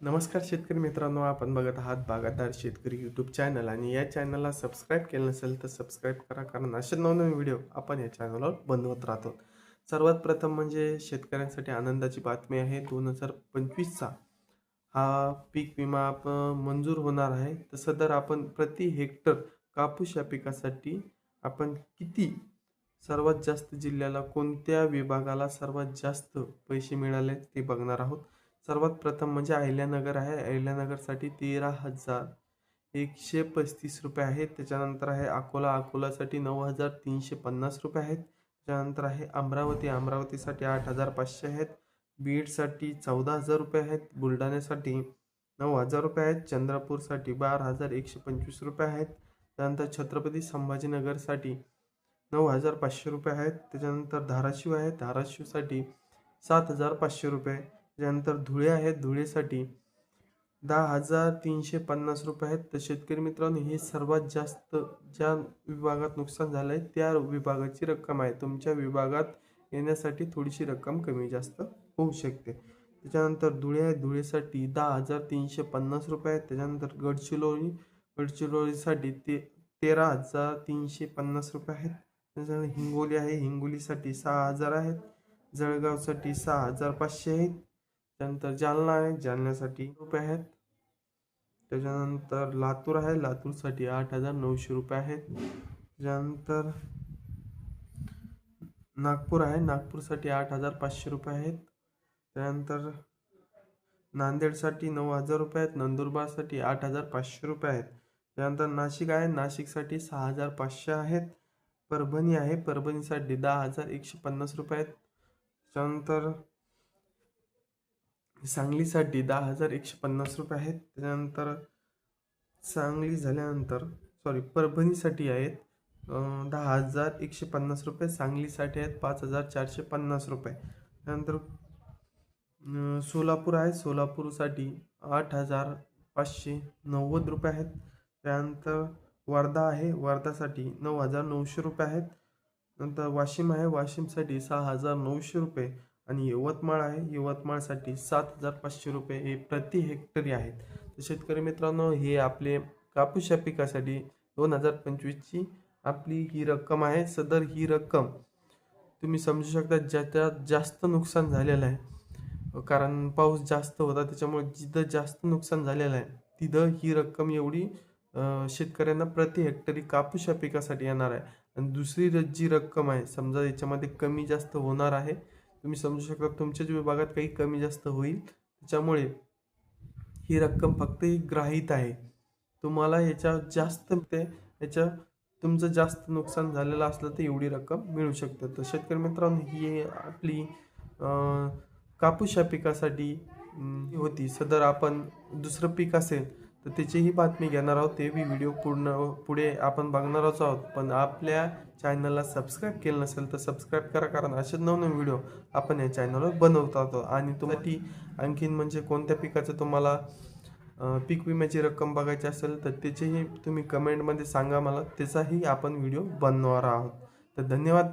नमस्कार शेतकरी मित्रांनो, आपण बघत आहात बागायतदार शेतकरी यूट्यूब चॅनल आणि या चॅनलला सबस्क्राईब केलं नसेल तर सबस्क्राईब करा, कारण असे नवनवीन व्हिडिओ आपण या चॅनलवर बनवत राहतो. सर्वात प्रथम म्हणजे शेतकऱ्यांसाठी आनंदाची बातमी आहे. 2025चा हा पीक विमा मंजूर होणार आहे. तसं तर आपण प्रति हेक्टर कापूस या पिकासाठी आपण किती सर्वात जास्त जिल्ह्याला कोणत्या विभागाला सर्वात जास्त पैसे मिळाले ते बघणार आहोत. सर्वात प्रथम म्हणजे अहिल्यानगर आहे. अहिल्यानगरसाठी 13,135 रुपये आहेत. त्याच्यानंतर आहे अकोला. अकोलासाठी 9,350 रुपये आहेत. त्याच्यानंतर आहे अमरावती. अमरावतीसाठी 8,500 आहेत. बीडसाठी 14,000 रुपये आहेत. बुलढाण्यासाठी 9,000 रुपये आहेत. चंद्रपूरसाठी 12,125 रुपये आहेत. त्यानंतर छत्रपती संभाजीनगरसाठी 9,500 रुपये आहेत. त्याच्यानंतर धाराशिव आहे. धाराशिवसाठी 7,500 रुपये. त्यानंतर धुळे आहे. धुळेसाठी 10,350 रुपये आहेत. तर शेतकरी मित्रांनो, हे सर्वात जास्त ज्या विभागात नुकसान झालं आहे त्या विभागाची रक्कम आहे. तुमच्या विभागात येण्यासाठी थोडीशी रक्कम कमी जास्त होऊ शकते. त्याच्यानंतर धुळे आहे. धुळेसाठी 10,350 रुपये आहेत. त्याच्यानंतर गडचिरोली. गडचिरोलीसाठी 13,350 रुपये आहेत. त्याच्यानंतर हिंगोली आहे. हिंगोलीसाठी 6,000 आहेत. जळगावसाठी 6,500 आहेत. त्यानंतर जालना आहे. जालन्यासाठी रुपये आहेत. त्याच्यानंतर लातूर आहे. लातूरसाठी 8,900 रुपये आहेत. त्याच्यानंतर नागपूर आहे. नागपूरसाठी 8,500 रुपये आहेत. त्यानंतर नांदेडसाठी 9,000 रुपये आहेत. नंदुरबारसाठी 8,500 रुपये आहेत. त्यानंतर नाशिक आहे. नाशिकसाठी 6,500 आहेत. परभणी आहे. परभणीसाठी 10,150 रुपये आहेत. त्यानंतर सांगलीसाठी 10,150 रुपये आहेत. त्याच्यानंतर सांगली झाल्यानंतर परभणीसाठी आहेत 10,150 रुपये. सांगलीसाठी आहेत 5,450 रुपये. त्यानंतर सोलापूर आहे. सोलापूरसाठी 8,590 रुपये आहेत. त्यानंतर वर्धा आहे. वर्धासाठी 9,900 रुपये आहेत. नंतर वाशिम आहे. वाशिमसाठी 6,900 रुपये आणि यवतमाळ आहे. यवतमाळसाठी 7,500 रुपये हे प्रति हेक्टरी आहेत. तर शेतकरी मित्रांनो, हे आपले कापूस या पिकासाठी 2025ची आपली ही रक्कम आहे. सदर ही रक्कम तुम्ही समजू शकता ज्याच्यात जास्त नुकसान झालेलं आहे, कारण पाऊस जास्त होता त्याच्यामुळे जिथं जास्त नुकसान झालेलं आहे तिथं ही रक्कम एवढी शेतकऱ्यांना प्रति हेक्टरी कापूस या पिकासाठी येणार आहे. आणि दुसरी जी रक्कम आहे, समजा याच्यामध्ये कमी जास्त होणार आहे, तुम्ही समजू शकता तुमच्याच विभागात काही कमी जास्त होईल, त्याच्यामुळे ही रक्कम फक्त ही ग्राहित आहे. तुम्हाला याच्या जास्त याच्या तुमचं जास्त नुकसान झालेलं असलं तर एवढी रक्कम मिळू शकते. तर शेतकरी मित्रांनो, ही आपली कापूस या पिकासाठी होती. सदर आपण दुसरं पीक असेल तर त्याचीही बातमी घेणार आहोत. ते व्हिडिओ पुढे आपण बघणारच आहोत. पण आपल्या चॅनलला सबस्क्राईब केलं नसेल तर सबस्क्राईब करा, कारण असे नवनवीन व्हिडिओ आपण या चॅनलवर बनवत आहोत. आणि तुम्हाला आणखीन म्हणजे कोणत्या पिकाचं तुम्हाला पीक विम्याची रक्कम बघायची असेल तर त्याचीही तुम्ही कमेंटमध्ये सांगा मला, त्याचाही आपण व्हिडिओ बनवणार आहोत. तर धन्यवाद.